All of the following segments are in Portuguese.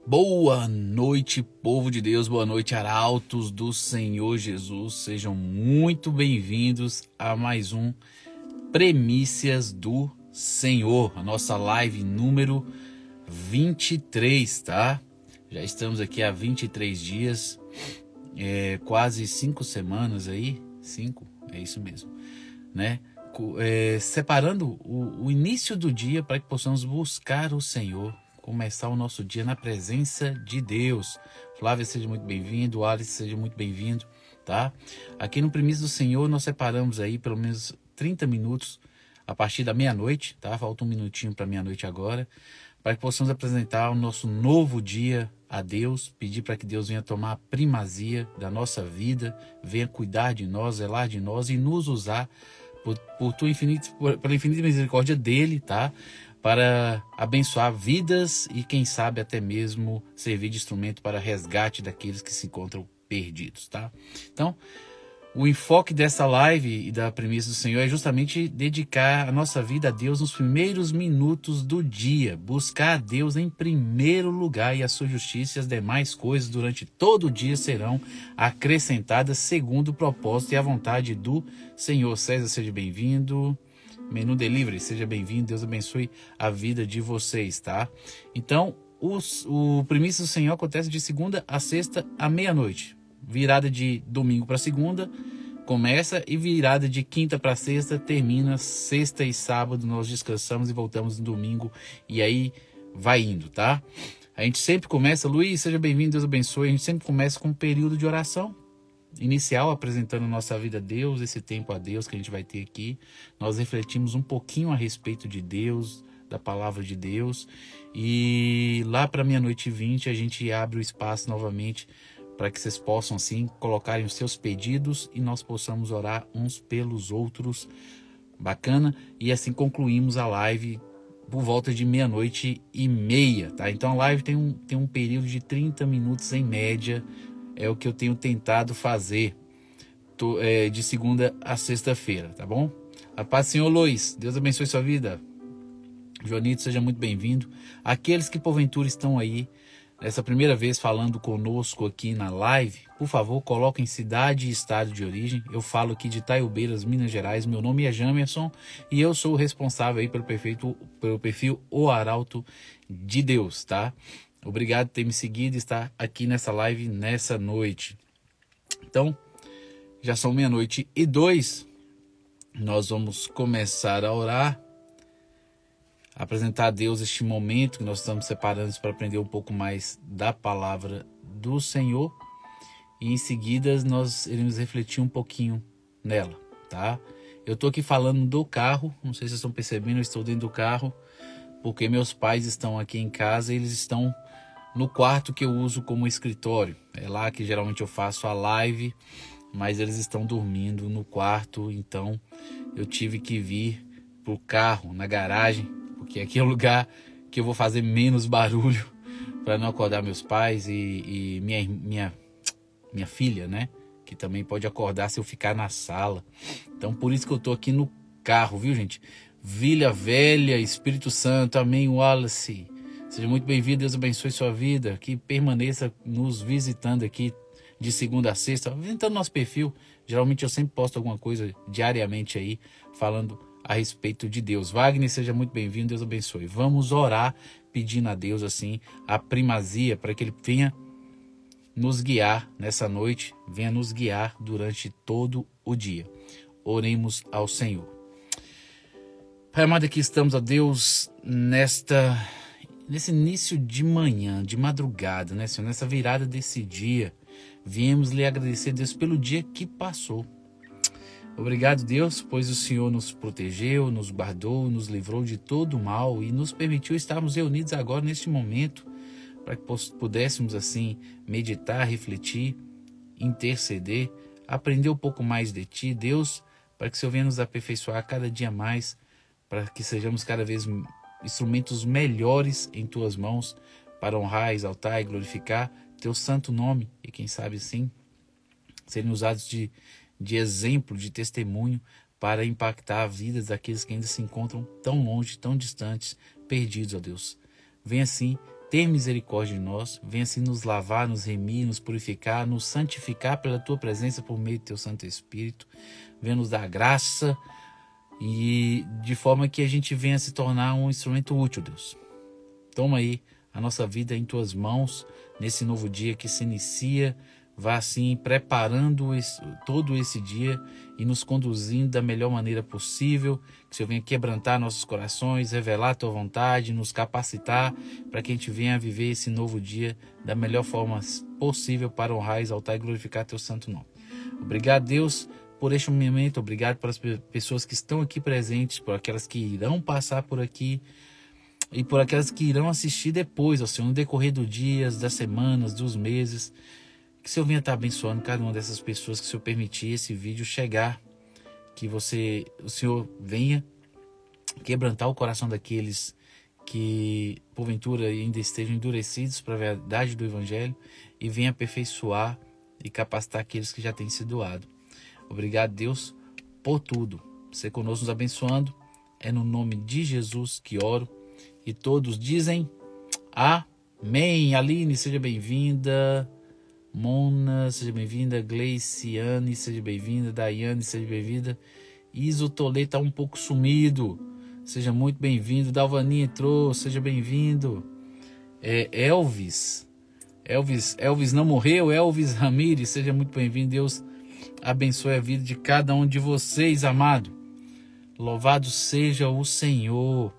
Boa noite, povo de Deus, boa noite, arautos do Senhor Jesus. Sejam muito bem-vindos a mais um Primícias do Senhor, a nossa live número 23, tá? Já estamos aqui há 23 dias, quase 5 semanas aí, 5, é isso mesmo, né? Separando o início do dia para que possamos buscar o Senhor, começar o nosso dia na presença de Deus. Flávia, seja muito bem-vindo. Alice, seja muito bem-vindo, tá? Aqui no Primícias do Senhor nós separamos aí pelo menos 30 minutos a partir da meia-noite, tá? Falta um minutinho para meia-noite agora, para que possamos apresentar o nosso novo dia a Deus, pedir para que Deus venha tomar a primazia da nossa vida, venha cuidar de nós, zelar de nós e nos usar pela infinita misericórdia dele, tá? Para abençoar vidas e quem sabe até mesmo servir de instrumento para resgate daqueles que se encontram perdidos, tá? Então, o enfoque dessa live e da Primícia do Senhor é justamente dedicar a nossa vida a Deus nos primeiros minutos do dia, buscar a Deus em primeiro lugar e a sua justiça e as demais coisas durante todo o dia serão acrescentadas segundo o propósito e a vontade do Senhor. César, seja bem-vindo. Menu Delivery, seja bem-vindo. Deus abençoe a vida de vocês, tá? Então, o Primícia do Senhor acontece de segunda a sexta à meia-noite. Virada de domingo para segunda começa e virada de quinta para sexta termina. Sexta e sábado nós descansamos e voltamos no domingo e aí vai indo, tá? A gente sempre começa, Luiz, seja bem-vindo, Deus abençoe. A gente sempre começa com um período de oração inicial, apresentando nossa vida a Deus, esse tempo a Deus que a gente vai ter aqui. Nós refletimos um pouquinho a respeito de Deus, da palavra de Deus, e lá para meia-noite e 20 a gente abre o espaço novamente para que vocês possam assim colocarem os seus pedidos e nós possamos orar uns pelos outros. Bacana? E assim concluímos a live por volta de meia-noite e meia, tá? Então a live tem um período de 30 minutos em média. É o que eu tenho tentado fazer de segunda a sexta-feira, tá bom? A paz do Senhor, Luiz. Deus abençoe sua vida. Jonito, seja muito bem-vindo. Aqueles que porventura estão aí, essa primeira vez falando conosco aqui na live, por favor, coloquem cidade e estado de origem. Eu falo aqui de Itaiobeiras, Minas Gerais. Meu nome é Jamerson e eu sou o responsável aí pelo perfil O Arauto de Deus, tá? Obrigado por ter me seguido e estar aqui nessa live nessa noite. Então, já são meia-noite e 2. Nós vamos começar a orar, apresentar a Deus este momento que nós estamos separando para aprender um pouco mais da palavra do Senhor. E em seguida nós iremos refletir um pouquinho nela, tá? Eu estou aqui falando do carro, não sei se vocês estão percebendo, eu estou dentro do carro, porque meus pais estão aqui em casa e eles estão no quarto que eu uso como escritório. É lá que geralmente eu faço a live, mas eles estão dormindo no quarto, então eu tive que vir pro carro, na garagem, porque aqui é o lugar que eu vou fazer menos barulho para não acordar meus pais e minha filha, né? Que também pode acordar se eu ficar na sala. Então por isso que eu tô aqui no carro, viu, gente? Vila Velha, Espírito Santo, amém, Wallace. Seja muito bem-vindo, Deus abençoe sua vida, que permaneça nos visitando aqui de segunda a sexta, visitando nosso perfil. Geralmente eu sempre posto alguma coisa diariamente aí, falando a respeito de Deus. Wagner, seja muito bem-vindo, Deus abençoe. Vamos orar pedindo a Deus assim a primazia para que Ele venha nos guiar nessa noite, venha nos guiar durante todo o dia. Oremos ao Senhor. Pai amado, aqui estamos, a Deus, nesse início de manhã, de madrugada, né, Senhor? Nessa virada desse dia, viemos lhe agradecer, Deus, pelo dia que passou. Obrigado, Deus, pois o Senhor nos protegeu, nos guardou, nos livrou de todo o mal e nos permitiu estarmos reunidos agora neste momento para que pudéssemos assim meditar, refletir, interceder, aprender um pouco mais de Ti, Deus, para que o Senhor venha nos aperfeiçoar cada dia mais, para que sejamos cada vez instrumentos melhores em Tuas mãos para honrar, exaltar e glorificar Teu santo nome e quem sabe sim serem usados de exemplo, de testemunho para impactar vidas daqueles que ainda se encontram tão longe, tão distantes, perdidos, ó Deus. Venha assim ter misericórdia de nós, venha assim nos lavar, nos remir, nos purificar, nos santificar pela tua presença por meio do teu Santo Espírito, venha nos dar graça e de forma que a gente venha se tornar um instrumento útil, Deus. Toma aí a nossa vida em tuas mãos nesse novo dia que se inicia, vá assim preparando todo esse dia e nos conduzindo da melhor maneira possível, que o Senhor venha quebrantar nossos corações, revelar a tua vontade, nos capacitar para que a gente venha viver esse novo dia da melhor forma possível para honrar, exaltar e glorificar teu santo nome. Obrigado, Deus, por este momento, obrigado pelas pessoas que estão aqui presentes, por aquelas que irão passar por aqui e por aquelas que irão assistir depois, ó Senhor, no decorrer dos dias, das semanas, dos meses. Que o Senhor venha estar abençoando cada uma dessas pessoas, que o Senhor permitir esse vídeo chegar, que o Senhor venha quebrantar o coração daqueles que porventura ainda estejam endurecidos para a verdade do Evangelho e venha aperfeiçoar e capacitar aqueles que já têm sido doados. Obrigado, Deus, por tudo. Você conosco nos abençoando. É no nome de Jesus que oro. E todos dizem amém. Aline, seja bem-vinda. Mona, seja bem-vinda. Gleiciane, seja bem-vinda. Daiane, seja bem-vinda. Iso Toledo está um pouco sumido. Seja muito bem-vindo. Dalvani entrou, seja bem-vindo. Elvis não morreu. Elvis Ramires, seja muito bem-vindo. Deus abençoe a vida de cada um de vocês, amado. Louvado seja o Senhor.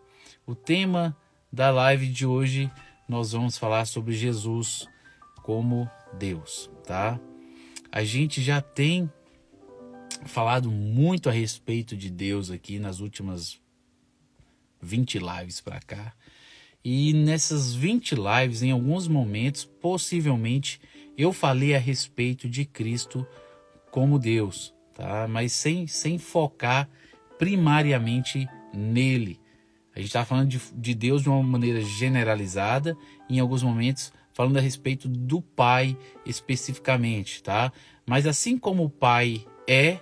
O tema da live de hoje, nós vamos falar sobre Jesus como Deus, tá? A gente já tem falado muito a respeito de Deus aqui nas últimas 20 lives para cá. E nessas 20 lives, em alguns momentos, possivelmente, eu falei a respeito de Cristo como Deus, tá? Mas sem focar primariamente nele. A gente está falando de Deus de uma maneira generalizada, em alguns momentos falando a respeito do Pai especificamente, tá? Mas assim como o Pai é,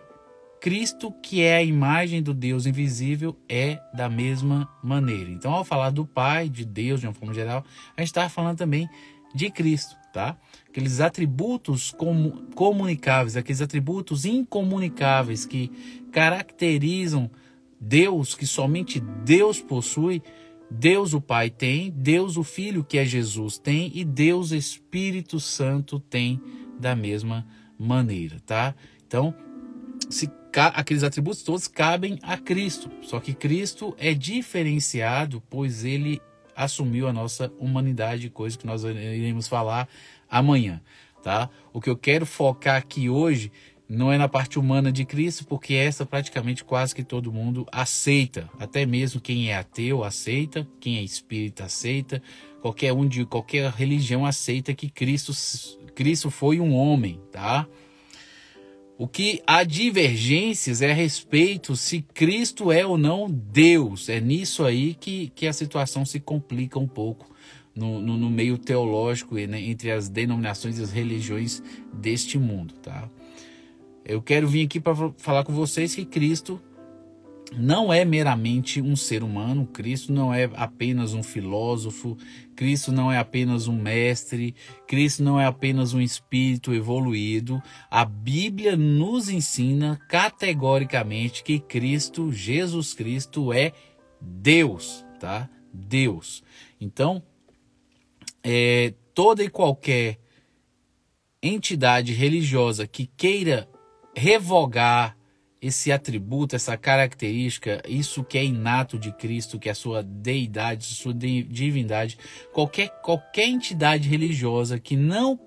Cristo, que é a imagem do Deus invisível, é da mesma maneira. Então, ao falar do Pai, de Deus de uma forma geral, a gente está falando também de Cristo, tá? Aqueles atributos comunicáveis, aqueles atributos incomunicáveis que caracterizam Deus, que somente Deus possui. Deus o Pai tem, Deus o Filho, que é Jesus, tem, e Deus Espírito Santo tem da mesma maneira, tá? Então, aqueles atributos todos cabem a Cristo, só que Cristo é diferenciado, pois ele assumiu a nossa humanidade, coisa que nós iremos falar amanhã, tá? O que eu quero focar aqui hoje não é na parte humana de Cristo, porque essa praticamente quase que todo mundo aceita. Até mesmo quem é ateu aceita, quem é espírita aceita, qualquer um de qualquer religião aceita que Cristo foi um homem, tá? O que há divergências é a respeito se Cristo é ou não Deus. É nisso aí que a situação se complica um pouco no meio teológico, né, entre as denominações e as religiões deste mundo, tá? Eu quero vir aqui para falar com vocês que Cristo não é meramente um ser humano, Cristo não é apenas um filósofo, Cristo não é apenas um mestre, Cristo não é apenas um espírito evoluído. A Bíblia nos ensina categoricamente que Cristo, Jesus Cristo, é Deus, tá? Deus. Então, toda e qualquer entidade religiosa que queira revogar esse atributo, essa característica, isso que é inato de Cristo, que é a sua deidade, sua divindade, qualquer entidade religiosa que não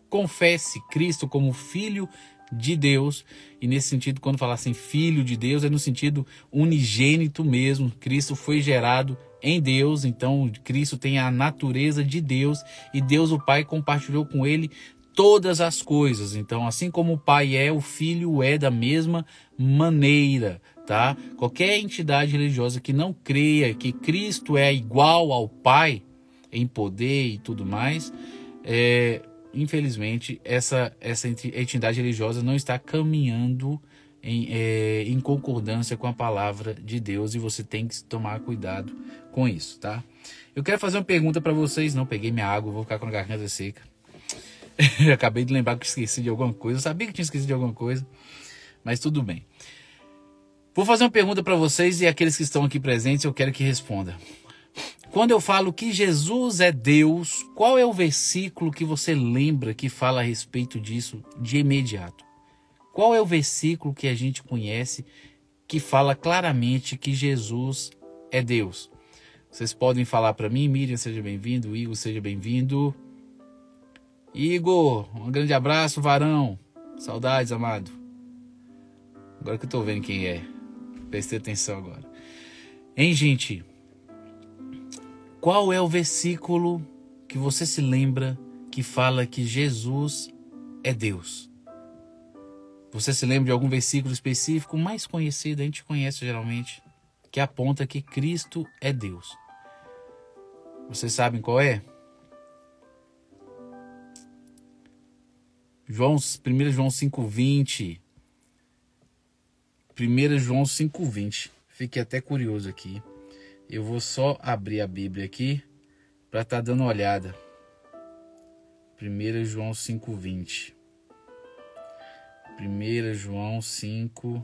confesse Cristo como Filho de Deus, e nesse sentido, quando falar assim, Filho de Deus, é no sentido unigênito mesmo. Cristo foi gerado em Deus, então Cristo tem a natureza de Deus, e Deus o Pai compartilhou com ele todas as coisas. Então, assim como o Pai é, o Filho é da mesma maneira, tá? Qualquer entidade religiosa que não creia que Cristo é igual ao Pai em poder e tudo mais, infelizmente, essa entidade religiosa não está caminhando em concordância com a palavra de Deus, e você tem que tomar cuidado com isso, tá? Eu quero fazer uma pergunta para vocês. Não peguei minha água, vou ficar com a garganta seca. Acabei de lembrar que esqueci de alguma coisa. Eu sabia que tinha esquecido de alguma coisa, mas tudo bem. Vou fazer uma pergunta para vocês e aqueles que estão aqui presentes eu quero que respondam. Quando eu falo que Jesus é Deus, qual é o versículo que você lembra que fala a respeito disso de imediato? Qual é o versículo que a gente conhece que fala claramente que Jesus é Deus? Vocês podem falar para mim. Miriam, seja bem-vindo. Igor, seja bem-vindo. Igor, um grande abraço, varão. Saudades, amado. Agora que eu tô vendo quem é. Prestei atenção agora. Hein, gente? Qual é o versículo que você se lembra que fala que Jesus é Deus? Você se lembra de algum versículo específico mais conhecido, a gente conhece geralmente, que aponta que Cristo é Deus? Vocês sabem qual é? 1 João 5,20. 1 João 5,20. Fiquei até curioso aqui. Eu vou só abrir a Bíblia aqui para estar dando uma olhada. 1 João 5,20. 1 João 5,20.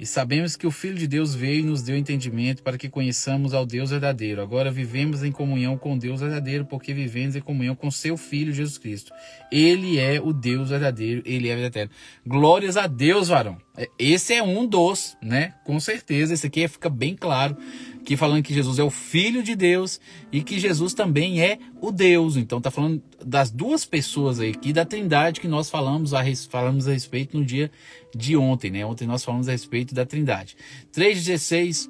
E sabemos que o Filho de Deus veio e nos deu entendimento para que conheçamos ao Deus verdadeiro. Agora vivemos em comunhão com Deus verdadeiro, porque vivemos em comunhão com seu Filho Jesus Cristo. Ele é o Deus verdadeiro, ele é verdadeiro. Glórias a Deus, varão. Esse é um dos, né? Com certeza, esse aqui fica bem claro, que falando que Jesus é o Filho de Deus e que Jesus também é o Deus. Então tá falando das duas pessoas aí aqui da Trindade que nós falamos a respeito no dia de ontem, né? Ontem nós falamos a respeito da Trindade. 3,16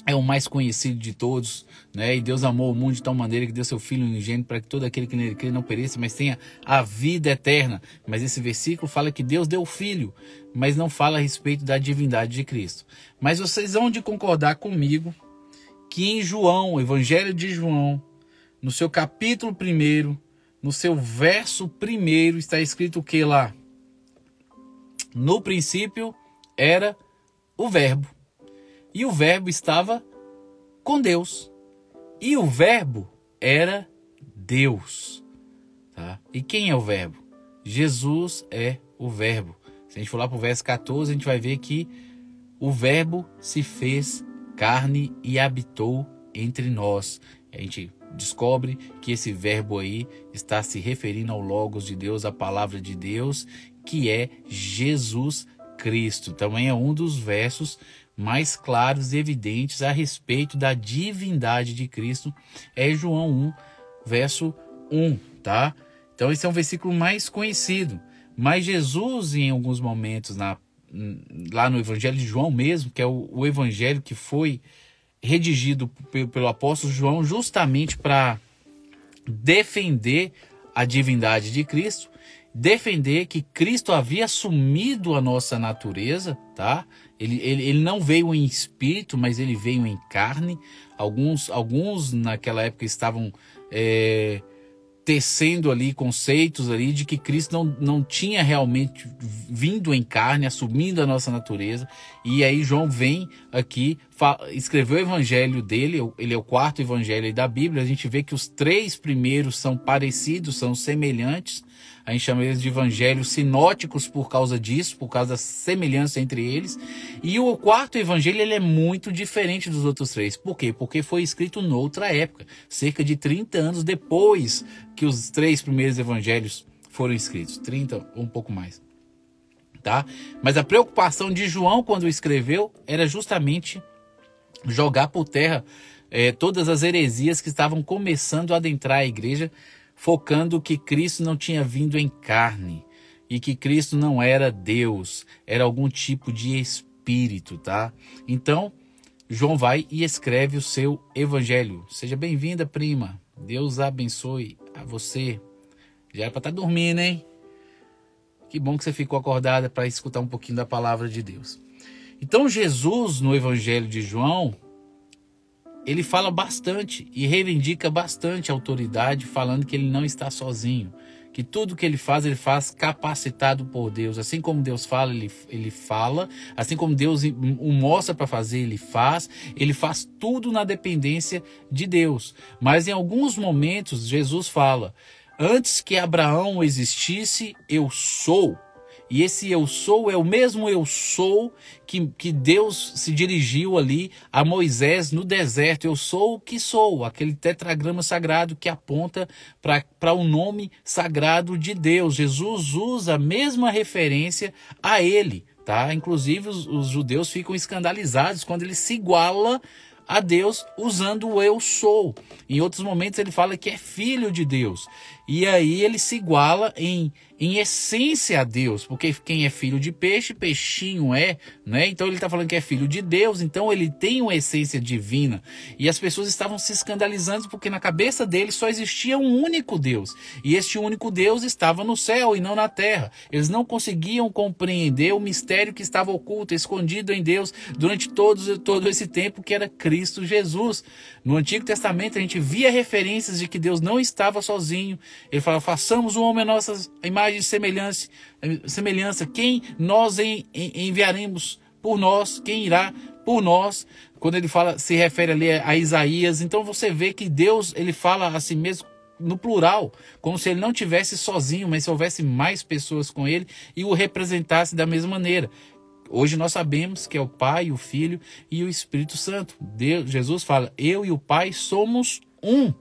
é o mais conhecido de todos, né? E Deus amou o mundo de tal maneira que deu seu Filho unigênito para que todo aquele que nele crê não pereça, mas tenha a vida eterna. Mas esse versículo fala que Deus deu o Filho, mas não fala a respeito da divindade de Cristo. Mas vocês vão de concordar comigo que em João, o Evangelho de João, no seu capítulo 1, no seu verso 1, está escrito o que lá? No princípio era o Verbo, e o Verbo estava com Deus, e o Verbo era Deus. Tá? E quem é o Verbo? Jesus é o Verbo. Se a gente for lá para o verso 14, a gente vai ver que o Verbo se fez carne e habitou entre nós. A gente descobre que esse verbo aí está se referindo ao Logos de Deus, a palavra de Deus, que é Jesus Cristo. Também é um dos versos mais claros e evidentes a respeito da divindade de Cristo. É João 1, verso 1, tá? Então esse é um versículo mais conhecido. Mas Jesus, em alguns momentos, lá no Evangelho de João mesmo, que é o evangelho que foi redigido pelo apóstolo João justamente para defender a divindade de Cristo, defender que Cristo havia assumido a nossa natureza, tá? Ele não veio em espírito, mas ele veio em carne. Alguns naquela época estavam tecendo ali conceitos ali de que Cristo não tinha realmente vindo em carne, assumindo a nossa natureza. E aí João vem aqui, escreveu o evangelho dele, ele é o quarto evangelho da Bíblia. A gente vê que os 3 primeiros são parecidos, são semelhantes. A gente chama eles de evangelhos sinóticos por causa disso, por causa da semelhança entre eles. E o quarto evangelho ele é muito diferente dos outros 3. Por quê? Porque foi escrito noutra época, cerca de 30 anos depois que os 3 primeiros evangelhos foram escritos. 30 ou um pouco mais. Tá? Mas a preocupação de João quando escreveu era justamente jogar por terra todas as heresias que estavam começando a adentrar a igreja, focando que Cristo não tinha vindo em carne e que Cristo não era Deus, era algum tipo de espírito, tá? Então, João vai e escreve o seu evangelho. Seja bem-vinda, prima. Deus abençoe a você. Já era para estar dormindo, hein? Que bom que você ficou acordada para escutar um pouquinho da palavra de Deus. Então, Jesus, no evangelho de João, ele fala bastante e reivindica bastante a autoridade, falando que ele não está sozinho, que tudo que ele faz capacitado por Deus. Assim como Deus fala, ele fala. Assim como Deus o mostra para fazer, ele faz tudo na dependência de Deus. Mas em alguns momentos, Jesus fala, antes que Abraão existisse, eu sou. E esse eu sou é o mesmo eu sou que Deus se dirigiu ali a Moisés no deserto. Eu sou o que sou, aquele tetragrama sagrado que aponta para o nome sagrado de Deus. Jesus usa a mesma referência a ele, tá? Inclusive os judeus ficam escandalizados quando ele se iguala a Deus usando o eu sou. Em outros momentos ele fala que é filho de Deus. E aí ele se iguala em essência a Deus, porque quem é filho de peixe, peixinho é, né? Então ele está falando que é filho de Deus, então ele tem uma essência divina. E as pessoas estavam se escandalizando porque na cabeça deles só existia um único Deus. E este único Deus estava no céu e não na terra. Eles não conseguiam compreender o mistério que estava oculto, escondido em Deus durante todo esse tempo, que era Cristo Jesus. No Antigo Testamento a gente via referências de que Deus não estava sozinho. Ele fala, façamos o homem a nossa imagem e semelhança. Quem nós enviaremos por nós? Quem irá por nós? Quando ele fala, se refere ali a Isaías. Então você vê que Deus, ele fala a si mesmo no plural, como se ele não tivesse sozinho, mas se houvesse mais pessoas com ele e o representasse da mesma maneira. Hoje nós sabemos que é o Pai, o Filho e o Espírito Santo. Jesus fala, eu e o Pai somos um.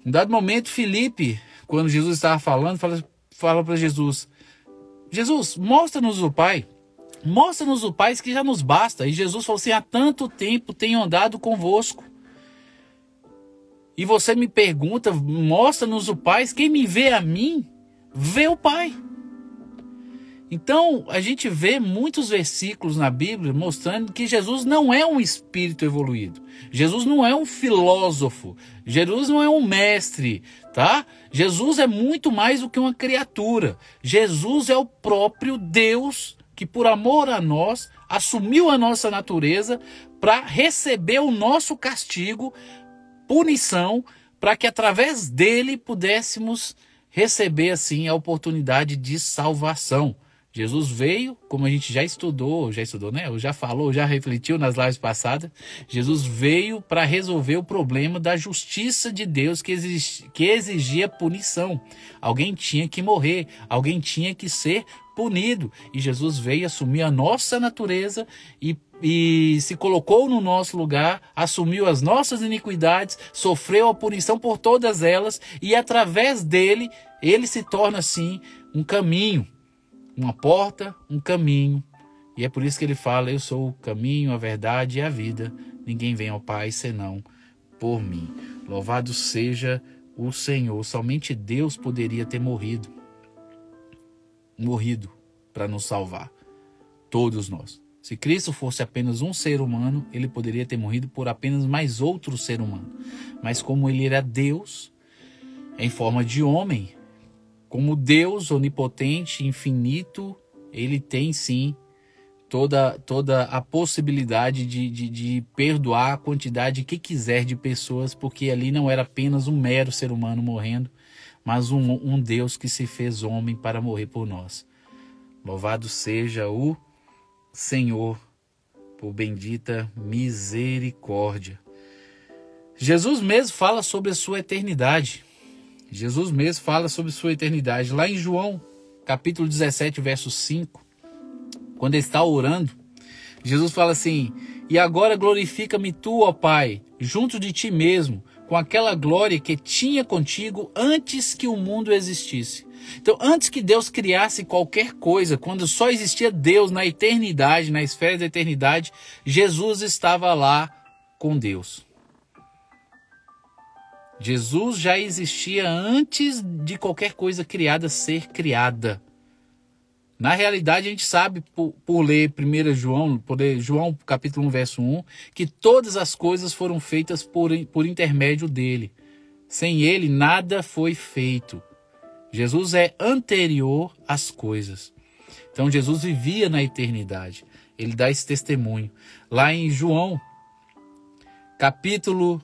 Em dado momento, Filipe, quando Jesus estava falando, fala para Jesus, mostra-nos o Pai. Mostra-nos o Pai, que já nos basta. E Jesus falou assim, há tanto tempo tenho andado convosco. E você me pergunta, mostra-nos o Pai. Quem me vê a mim, vê o Pai. Então, a gente vê muitos versículos na Bíblia mostrando que Jesus não é um espírito evoluído. Jesus não é um filósofo. Jesus não é um mestre, tá? Jesus é muito mais do que uma criatura. Jesus é o próprio Deus que, por amor a nós, assumiu a nossa natureza para receber o nosso castigo, punição, para que através dele pudéssemos receber, assim, a oportunidade de salvação. Jesus veio, como a gente já estudou, né? Ou já falou, já refletiu nas lives passadas. Jesus veio para resolver o problema da justiça de Deus que exigia punição. Alguém tinha que morrer, alguém tinha que ser punido. E Jesus veio assumir a nossa natureza e se colocou no nosso lugar, assumiu as nossas iniquidades, sofreu a punição por todas elas e através dele, ele se torna assim um caminho. Uma porta, um caminho. E é por isso que ele fala, eu sou o caminho, a verdade e a vida. Ninguém vem ao Pai senão por mim. Louvado seja o Senhor. Somente Deus poderia ter morrido para nos salvar. Todos nós. Se Cristo fosse apenas um ser humano, ele poderia ter morrido por apenas mais outro ser humano. Mas como ele era Deus, em forma de homem, como Deus onipotente, infinito, ele tem sim toda a possibilidade de perdoar a quantidade que quiser de pessoas, porque ali não era apenas um mero ser humano morrendo, mas um Deus que se fez homem para morrer por nós. Louvado seja o Senhor por bendita misericórdia. Jesus mesmo fala sobre a sua eternidade. Jesus mesmo fala sobre sua eternidade. Lá em João, capítulo 17, verso 5, quando ele está orando, Jesus fala assim, e agora glorifica-me tu, ó Pai, junto de ti mesmo, com aquela glória que tinha contigo antes que o mundo existisse. Então, antes que Deus criasse qualquer coisa, quando só existia Deus na eternidade, na esfera da eternidade, Jesus estava lá com Deus. Jesus já existia antes de qualquer coisa criada ser criada. Na realidade, a gente sabe, por ler 1 João, por ler João capítulo 1, verso 1, que todas as coisas foram feitas por intermédio dele. Sem ele, nada foi feito. Jesus é anterior às coisas. Então, Jesus vivia na eternidade. Ele dá esse testemunho. Lá em João, capítulo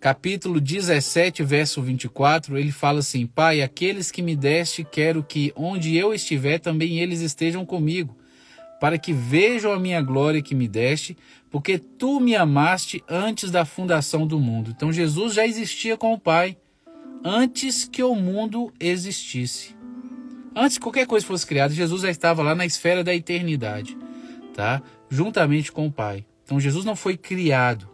capítulo 17, verso 24, ele fala assim: Pai, aqueles que me deste, quero que onde eu estiver, também eles estejam comigo, para que vejam a minha glória que me deste, porque tu me amaste antes da fundação do mundo. Então Jesus já existia com o Pai, antes que o mundo existisse. Antes que qualquer coisa fosse criada, Jesus já estava lá na esfera da eternidade, tá? Juntamente com o Pai. Então Jesus não foi criado.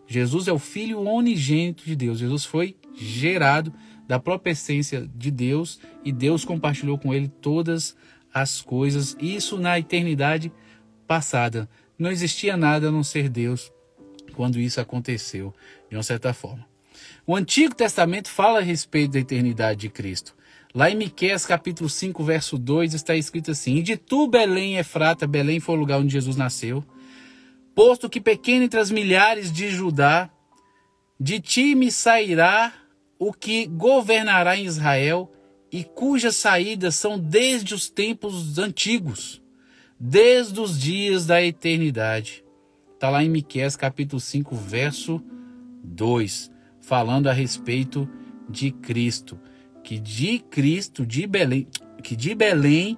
Jesus é o Filho unigênito de Deus. Jesus foi gerado da própria essência de Deus e Deus compartilhou com ele todas as coisas. Isso na eternidade passada. Não existia nada a não ser Deus quando isso aconteceu, de uma certa forma. O Antigo Testamento fala a respeito da eternidade de Cristo. Lá em Miqueias capítulo 5, verso 2, está escrito assim: E de tu, Belém, Efrata, Belém foi o lugar onde Jesus nasceu, posto que pequeno entre as milhares de Judá, de ti me sairá o que governará em Israel, e cujas saídas são desde os tempos antigos, desde os dias da eternidade. Está lá em Miqueias capítulo 5, verso 2, falando a respeito de Cristo, que de Cristo, de Belém, que de Belém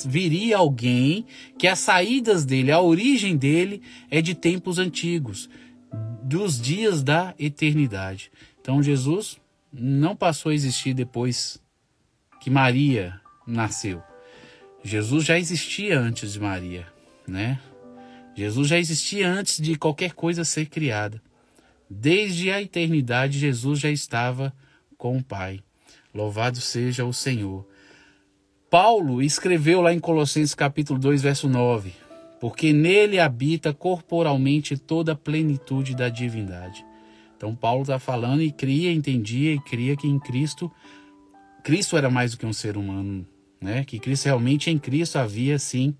viria alguém, que as saídas dele, a origem dele é de tempos antigos, dos dias da eternidade. Então Jesus não passou a existir depois que Maria nasceu. Jesus já existia antes de Maria, né? Jesus já existia antes de qualquer coisa ser criada. Desde a eternidade, Jesus já estava com o Pai. Louvado seja o Senhor. Paulo escreveu lá em Colossenses capítulo 2, verso 9, porque nele habita corporalmente toda a plenitude da divindade. Então Paulo está falando e entendia e cria que em Cristo era mais do que um ser humano, né? Que Cristo realmente, em Cristo havia sim,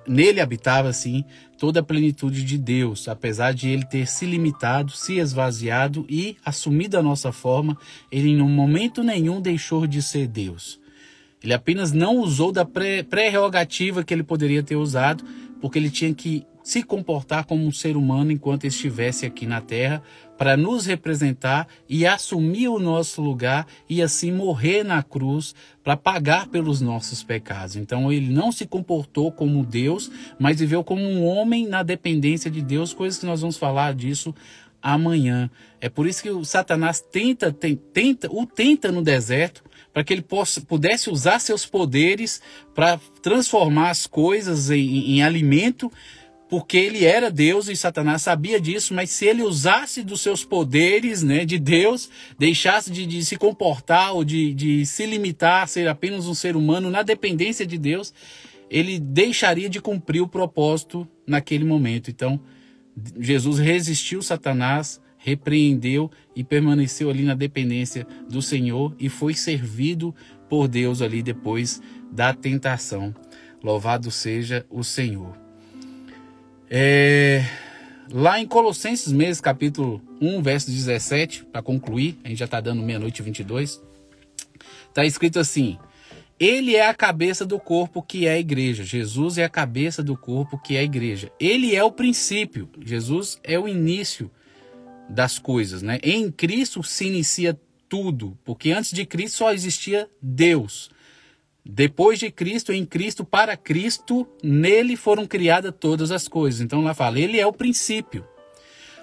nele habitava sim toda a plenitude de Deus, apesar de ele ter se limitado, se esvaziado e assumido a nossa forma, ele em momento nenhum deixou de ser Deus. Ele apenas não usou da prerrogativa que ele poderia ter usado, porque ele tinha que se comportar como um ser humano enquanto estivesse aqui na Terra, para nos representar e assumir o nosso lugar e assim morrer na cruz para pagar pelos nossos pecados. Então ele não se comportou como Deus, mas viveu como um homem na dependência de Deus, coisas que nós vamos falar disso amanhã. É por isso que o Satanás tenta no deserto, para que ele pudesse usar seus poderes para transformar as coisas em alimento, porque ele era Deus e Satanás sabia disso, mas se ele usasse dos seus poderes, né, de Deus, deixasse de se comportar ou de se limitar a ser apenas um ser humano na dependência de Deus, ele deixaria de cumprir o propósito naquele momento. Então, Jesus resistiu Satanás, repreendeu e permaneceu ali na dependência do Senhor e foi servido por Deus ali depois da tentação. Louvado seja o Senhor. Lá em Colossenses mesmo, capítulo 1, verso 17, para concluir, a gente já está dando 00:22, está escrito assim: Ele é a cabeça do corpo que é a igreja. Jesus é a cabeça do corpo que é a igreja. Ele é o princípio. Jesus é o início das coisas, né? Em Cristo se inicia tudo, porque antes de Cristo só existia Deus. Depois de Cristo, em Cristo, para Cristo, nele foram criadas todas as coisas. Então lá fala, ele é o princípio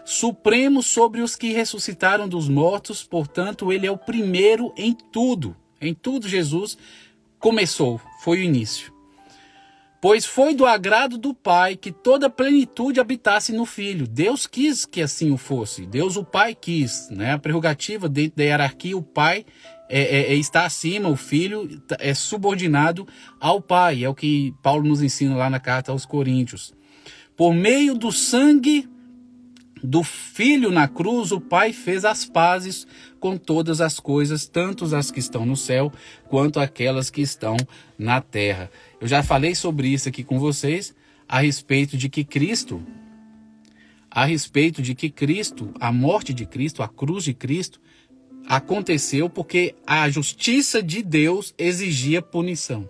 supremo sobre os que ressuscitaram dos mortos, portanto ele é o primeiro em tudo. Em tudo Jesus começou, foi o início. Pois foi do agrado do Pai que toda a plenitude habitasse no Filho. Deus quis que assim o fosse. Deus, o Pai, quis, né? A prerrogativa dentro da hierarquia, o Pai está acima, o Filho é subordinado ao Pai. É o que Paulo nos ensina lá na carta aos Coríntios. Por meio do sangue do Filho na cruz, o Pai fez as pazes com todas as coisas, tanto as que estão no céu, quanto aquelas que estão na terra. Eu já falei sobre isso aqui com vocês, a respeito de que Cristo, a morte de Cristo, a cruz de Cristo, aconteceu porque a justiça de Deus exigia punição.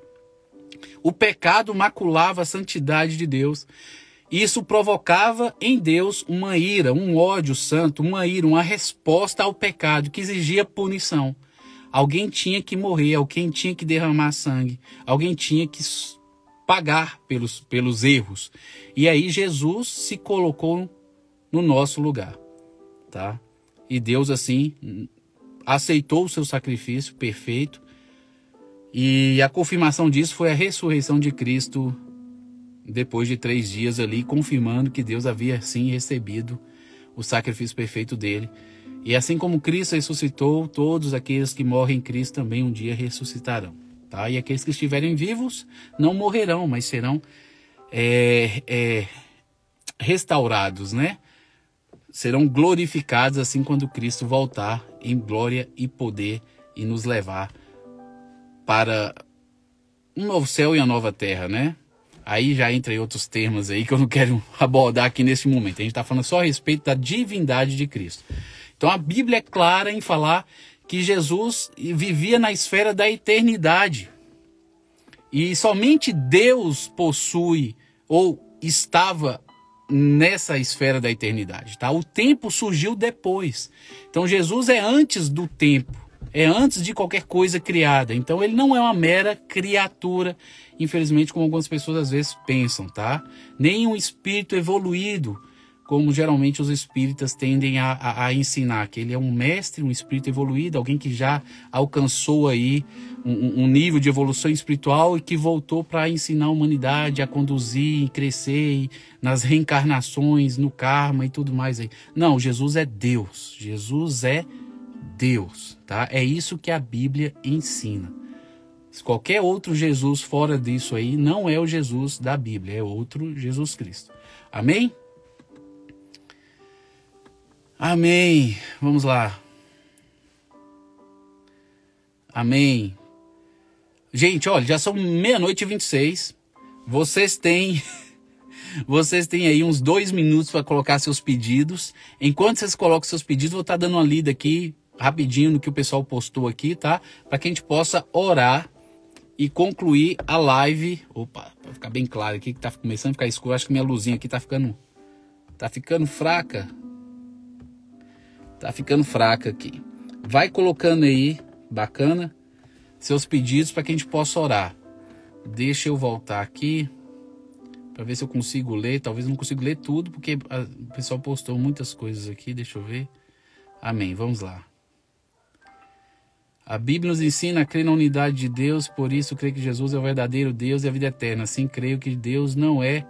O pecado maculava a santidade de Deus. Isso provocava em Deus uma ira, um ódio santo, uma resposta ao pecado que exigia punição. Alguém tinha que morrer, alguém tinha que derramar sangue, alguém tinha que pagar pelos erros. E aí Jesus se colocou no nosso lugar, tá? E Deus assim aceitou o seu sacrifício perfeito. E a confirmação disso foi a ressurreição de Cristo depois de 3 dias ali, confirmando que Deus havia sim recebido o sacrifício perfeito dele. E assim como Cristo ressuscitou, todos aqueles que morrem em Cristo também um dia ressuscitarão, tá? E aqueles que estiverem vivos não morrerão, mas serão restaurados, né? Serão glorificados assim quando Cristo voltar em glória e poder e nos levar para um novo céu e uma nova terra, né? Aí já entra em outros termos aí que eu não quero abordar aqui nesse momento. A gente está falando só a respeito da divindade de Cristo. Então a Bíblia é clara em falar que Jesus vivia na esfera da eternidade. E somente Deus possui ou estava nessa esfera da eternidade, tá? O tempo surgiu depois. Então Jesus é antes do tempo, é antes de qualquer coisa criada. Então ele não é uma mera criatura, infelizmente, como algumas pessoas às vezes pensam, tá? Nem um espírito evoluído, como geralmente os espíritas tendem a ensinar, que ele é um mestre, um espírito evoluído, alguém que já alcançou aí um nível de evolução espiritual e que voltou para ensinar a humanidade a conduzir, crescer nas reencarnações, no karma e tudo mais aí. Não, Jesus é Deus. Jesus é Deus, tá? É isso que a Bíblia ensina. Qualquer outro Jesus fora disso aí não é o Jesus da Bíblia, é outro Jesus Cristo. Amém? Amém. Vamos lá. Amém. Gente, olha, já são 00:26. Vocês têm aí uns 2 minutos para colocar seus pedidos. Enquanto vocês colocam seus pedidos, eu vou estar dando uma lida aqui rapidinho no que o pessoal postou aqui, tá? Para que a gente possa orar e concluir a live. Opa, para ficar bem claro aqui que tá começando a ficar escuro. Acho que minha luzinha aqui tá ficando fraca. Tá ficando fraca aqui. Vai colocando aí, bacana, seus pedidos para que a gente possa orar. Deixa eu voltar aqui para ver se eu consigo ler. Talvez eu não consiga ler tudo, porque o pessoal postou muitas coisas aqui. Deixa eu ver. Amém. Vamos lá. A Bíblia nos ensina a crer na unidade de Deus, por isso creio que Jesus é o verdadeiro Deus e a vida eterna. Assim creio que Deus não é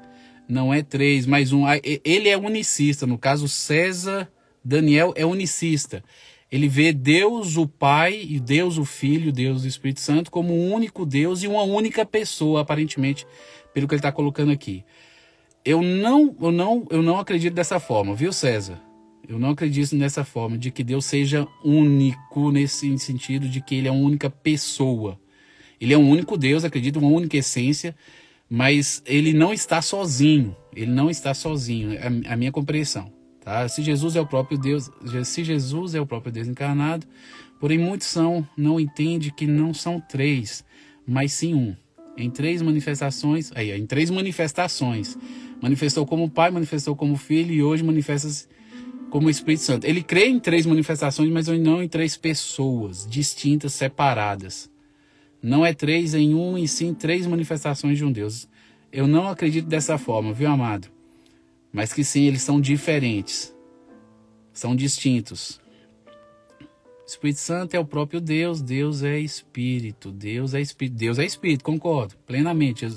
3, mas um. Ele é unicista. No caso, César Daniel é unicista. Ele vê Deus o Pai, e Deus o Filho, Deus o Espírito Santo como um único Deus e uma única pessoa, aparentemente, pelo que ele está colocando aqui. Eu não acredito dessa forma, viu, César? Eu não acredito nessa forma, de que Deus seja único, nesse sentido de que ele é uma única pessoa. Ele é um único Deus, acredito, uma única essência, mas ele não está sozinho. Ele não está sozinho, é a minha compreensão. Tá? Se Jesus é o próprio Deus encarnado, porém muitos não entendem que não são 3, mas sim um. Em 3 manifestações, manifestou como Pai, manifestou como Filho e hoje manifesta-se como Espírito Santo. Ele crê em 3 manifestações, mas não em 3 pessoas distintas, separadas. Não é 3 em um, e sim 3 manifestações de um Deus. Eu não acredito dessa forma, viu, amado? Mas que sim, eles são diferentes, são distintos. O Espírito Santo é o próprio Deus, Deus é Espírito, Deus é Espírito, concordo, plenamente.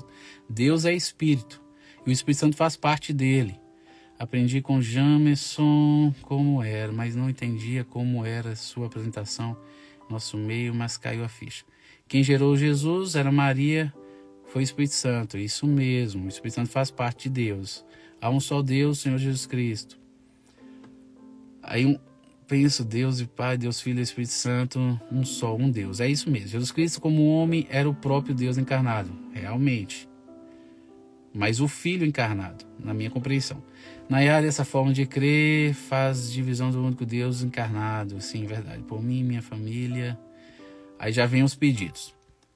Deus é Espírito, e o Espírito Santo faz parte dele. Aprendi com Jamerson como era, mas não entendia como era a sua apresentação no nosso meio, mas caiu a ficha. Quem gerou Jesus era Maria, foi o Espírito Santo, isso mesmo, o Espírito Santo faz parte de Deus. Há um só Deus, Senhor Jesus Cristo. Aí penso, Deus e Pai, Deus Filho e Espírito Santo, um Deus. É isso mesmo. Jesus Cristo como homem era o próprio Deus encarnado, realmente. Mas o Filho encarnado, na minha compreensão. Nayara, essa forma de crer faz divisão do único Deus encarnado. Sim, verdade. Por mim, minha família. Aí já vem os pedidos.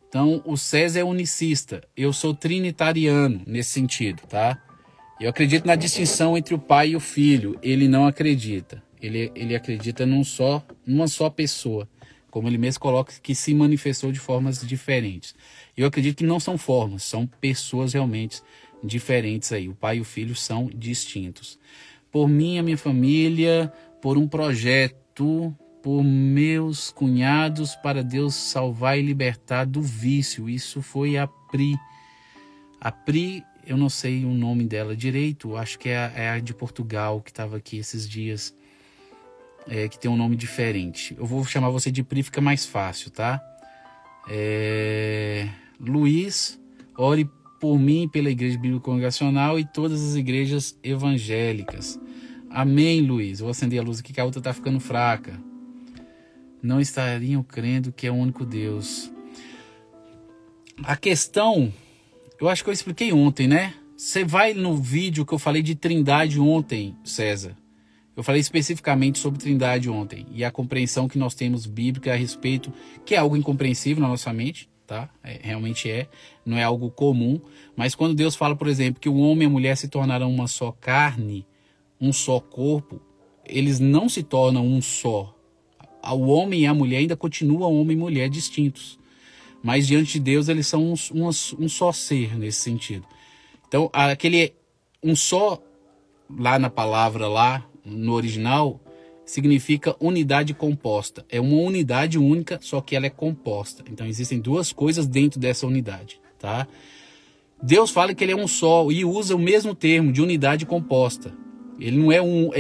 Então, o César é unicista. Eu sou trinitariano nesse sentido, tá? Eu acredito na distinção entre o pai e o filho. Ele não acredita. Ele acredita numa só pessoa, como ele mesmo coloca, que se manifestou de formas diferentes. Eu acredito que não são formas, são pessoas realmente diferentes aí. O pai e o filho são distintos. Por mim, a minha família, por um projeto, por meus cunhados, para Deus salvar e libertar do vício. Isso foi a Pri. A Pri, eu não sei o nome dela direito, acho que é a de Portugal, que estava aqui esses dias, que tem um nome diferente. Eu vou chamar você de Pri, fica mais fácil, tá? Luiz, ore por mim, pela Igreja Bíblica Congregacional e todas as igrejas evangélicas. Amém, Luiz. Eu vou acender a luz aqui que a outra está ficando fraca. Não estariam crendo que é o único Deus. A questão, eu acho que eu expliquei ontem, né? Você vai no vídeo que eu falei de Trindade ontem, César. Eu falei especificamente sobre Trindade ontem e a compreensão que nós temos bíblica a respeito, que é algo incompreensível na nossa mente, tá? Realmente não é algo comum, mas quando Deus fala, por exemplo, que o homem e a mulher se tornarão uma só carne, um só corpo, eles não se tornam um só. O homem e a mulher ainda continuam homem e mulher distintos, mas diante de Deus eles são um só ser nesse sentido. Então, aquele um só, lá na palavra, lá no original, significa unidade composta. É uma unidade única, só que ela é composta. Então existem duas coisas dentro dessa unidade, tá? Deus fala que ele é um só e usa o mesmo termo de unidade composta. Ele não é uma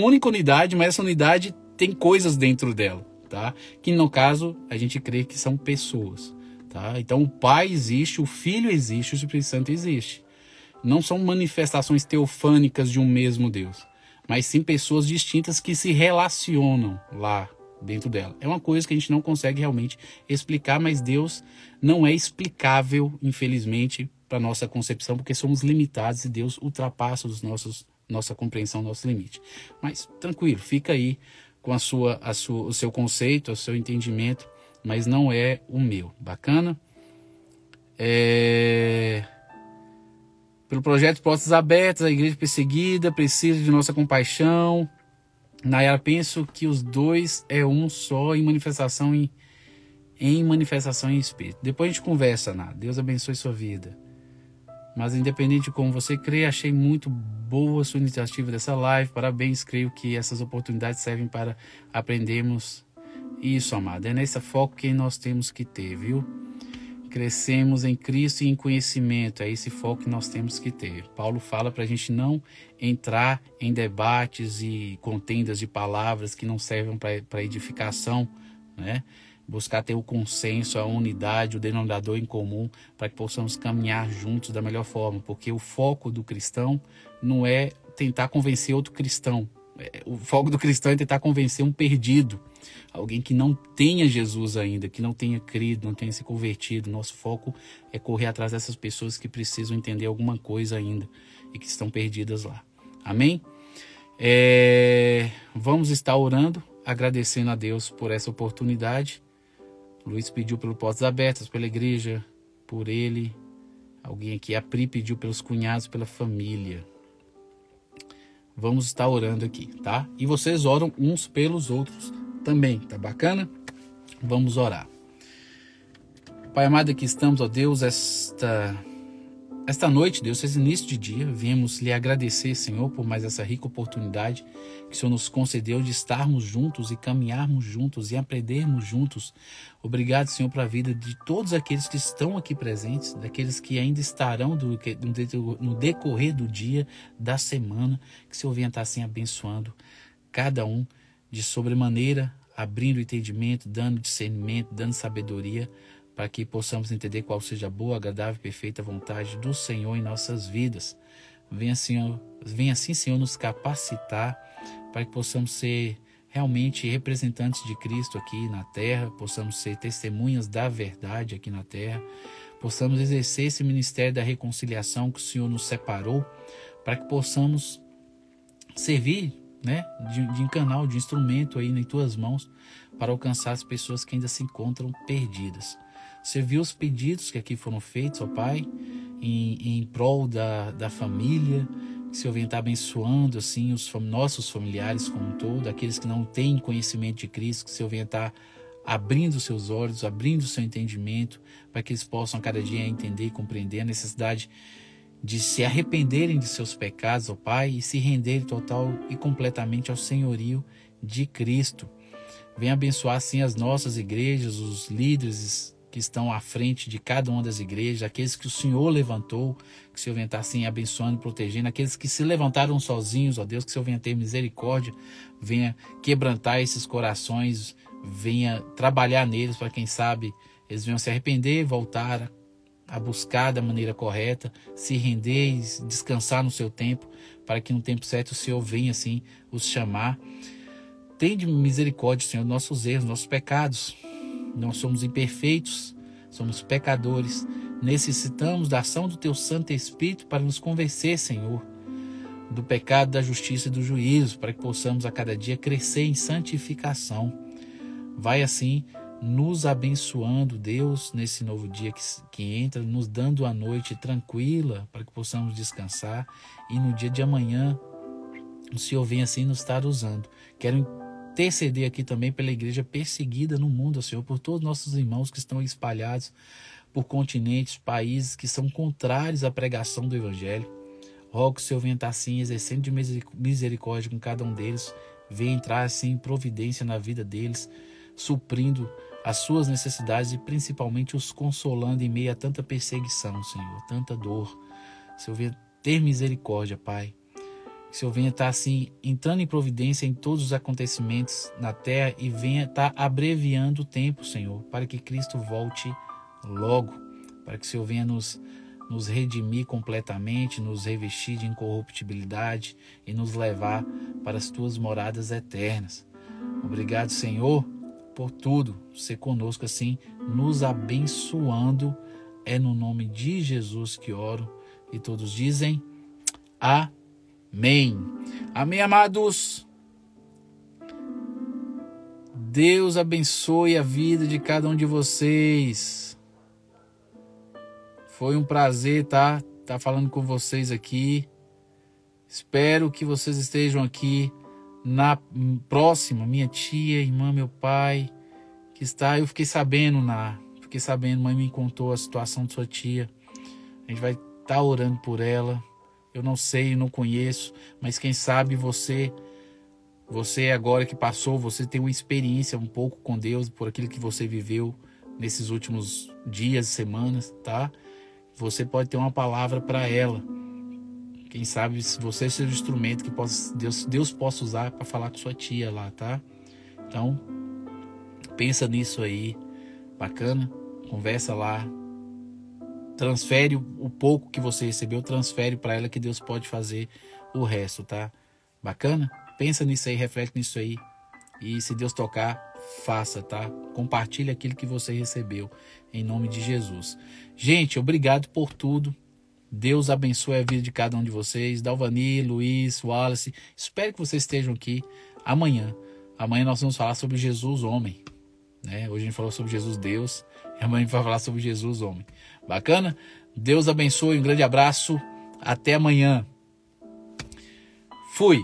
única unidade, mas essa unidade tem coisas dentro dela, tá? Que no caso a gente crê que são pessoas, tá? Então o Pai existe, o Filho existe, o Espírito Santo existe. Não são manifestações teofânicas de um mesmo Deus, mas sim pessoas distintas que se relacionam lá dentro dela. É uma coisa que a gente não consegue realmente explicar, mas Deus não é explicável, infelizmente, para nossa concepção, porque somos limitados e Deus ultrapassa nossa compreensão, nosso limite. Mas tranquilo, fica aí com o seu conceito, o seu entendimento, mas não é o meu. Bacana? Pelo projeto Portas Abertas, a igreja perseguida precisa de nossa compaixão. Nayara, penso que os dois é um só em manifestação em espírito. Depois a gente conversa, Ná. Deus abençoe sua vida. Mas independente de como você crê, achei muito boa a sua iniciativa dessa live. Parabéns, creio que essas oportunidades servem para aprendermos isso, amado. É nesse foco que nós temos que ter, viu? Crescemos em Cristo e em conhecimento, é esse foco que nós temos que ter. Paulo fala para a gente não entrar em debates e contendas de palavras que não servem para edificação, né? Buscar ter o consenso, a unidade, o denominador em comum, para que possamos caminhar juntos da melhor forma, porque o foco do cristão não é tentar convencer outro cristão. O foco do cristão é tentar convencer um perdido, alguém que não tenha Jesus ainda, que não tenha crido, não tenha se convertido. Nosso foco é correr atrás dessas pessoas que precisam entender alguma coisa ainda e que estão perdidas lá. Amém? Vamos estar orando, agradecendo a Deus por essa oportunidade. Luiz pediu pelo Portas Abertas, pela igreja, por ele. Alguém aqui, a Pri, pediu pelos cunhados, pela família. Vamos estar orando aqui, tá? E vocês oram uns pelos outros também, tá bacana? Vamos orar. Pai amado, aqui estamos, ó Deus, esta noite, Deus, esse início de dia, viemos lhe agradecer, Senhor, por mais essa rica oportunidade que o Senhor nos concedeu de estarmos juntos e caminharmos juntos e aprendermos juntos. Obrigado, Senhor, para a vida de todos aqueles que estão aqui presentes, daqueles que ainda estarão no decorrer do dia, da semana, que o Senhor venha estar assim abençoando cada um de sobremaneira, abrindo entendimento, dando discernimento, dando sabedoria, para que possamos entender qual seja a boa, agradável e perfeita vontade do Senhor em nossas vidas. Venha assim, Senhor, nos capacitar para que possamos ser realmente representantes de Cristo aqui na terra, possamos ser testemunhas da verdade aqui na terra, possamos exercer esse ministério da reconciliação que o Senhor nos separou, para que possamos servir, né, de canal, de instrumento aí em tuas mãos, para alcançar as pessoas que ainda se encontram perdidas. Você viu os pedidos que aqui foram feitos, ó Pai, em prol da família, que o Senhor venha estar abençoando assim os nossos familiares como um todo, aqueles que não têm conhecimento de Cristo, que o Senhor venha estar abrindo seus olhos, abrindo o seu entendimento, para que eles possam a cada dia entender e compreender a necessidade de se arrependerem de seus pecados, ó Pai, e se renderem total e completamente ao senhorio de Cristo. Venha abençoar assim as nossas igrejas, os líderes que estão à frente de cada uma das igrejas, aqueles que o Senhor levantou, que o Senhor venha estar assim abençoando, protegendo, aqueles que se levantaram sozinhos, ó Deus, que o Senhor venha ter misericórdia, venha quebrantar esses corações, venha trabalhar neles para quem sabe eles venham se arrepender, voltar a buscar da maneira correta, se render e descansar no seu tempo, para que no tempo certo o Senhor venha assim os chamar. Tende misericórdia, Senhor, dos nossos erros, nossos pecados. Nós somos imperfeitos, somos pecadores, necessitamos da ação do Teu Santo Espírito para nos convencer, Senhor, do pecado, da justiça e do juízo, para que possamos a cada dia crescer em santificação. Vai assim nos abençoando, Deus, nesse novo dia que entra, nos dando a noite tranquila para que possamos descansar, e no dia de amanhã o Senhor vem assim nos estar usando. Quero interceder aqui também pela igreja perseguida no mundo, Senhor, por todos os nossos irmãos que estão espalhados por continentes, países que são contrários à pregação do Evangelho. Rogo que o Senhor venha estar assim exercendo de misericórdia com cada um deles, venha entrar assim em providência na vida deles, suprindo as suas necessidades e principalmente os consolando em meio a tanta perseguição, Senhor, tanta dor. Que o Senhor venha ter misericórdia, Pai. Que o Senhor venha estar assim entrando em providência em todos os acontecimentos na terra e venha estar abreviando o tempo, Senhor, para que Cristo volte logo, para que o Senhor venha nos redimir completamente, nos revestir de incorruptibilidade e nos levar para as tuas moradas eternas. Obrigado, Senhor, por tudo, ser conosco assim, nos abençoando. É no nome de Jesus que oro e todos dizem amém. Amém, amados. Deus abençoe a vida de cada um de vocês. Foi um prazer tá falando com vocês aqui. Espero que vocês estejam aqui na próxima, minha tia, irmã, meu pai, que está, eu fiquei sabendo, mãe me contou a situação de sua tia. A gente vai estar orando por ela. Eu não sei, eu não conheço, mas quem sabe você agora que passou, você tem uma experiência um pouco com Deus por aquilo que você viveu nesses últimos dias, semanas, tá? Você pode ter uma palavra para ela. Quem sabe se você seja o instrumento que Deus possa usar para falar com sua tia lá, tá? Então, pensa nisso aí, bacana, conversa lá, transfere o pouco que você recebeu, transfere para ela que Deus pode fazer o resto, tá? Bacana? Pensa nisso aí, reflete nisso aí e se Deus tocar, faça, tá? Compartilhe aquilo que você recebeu, em nome de Jesus. Gente, obrigado por tudo. Deus abençoe a vida de cada um de vocês. Dalvani, Luiz, Wallace. Espero que vocês estejam aqui amanhã. Amanhã nós vamos falar sobre Jesus homem, né? Hoje a gente falou sobre Jesus Deus. E amanhã a gente vai falar sobre Jesus homem. Bacana? Deus abençoe. Um grande abraço. Até amanhã. Fui.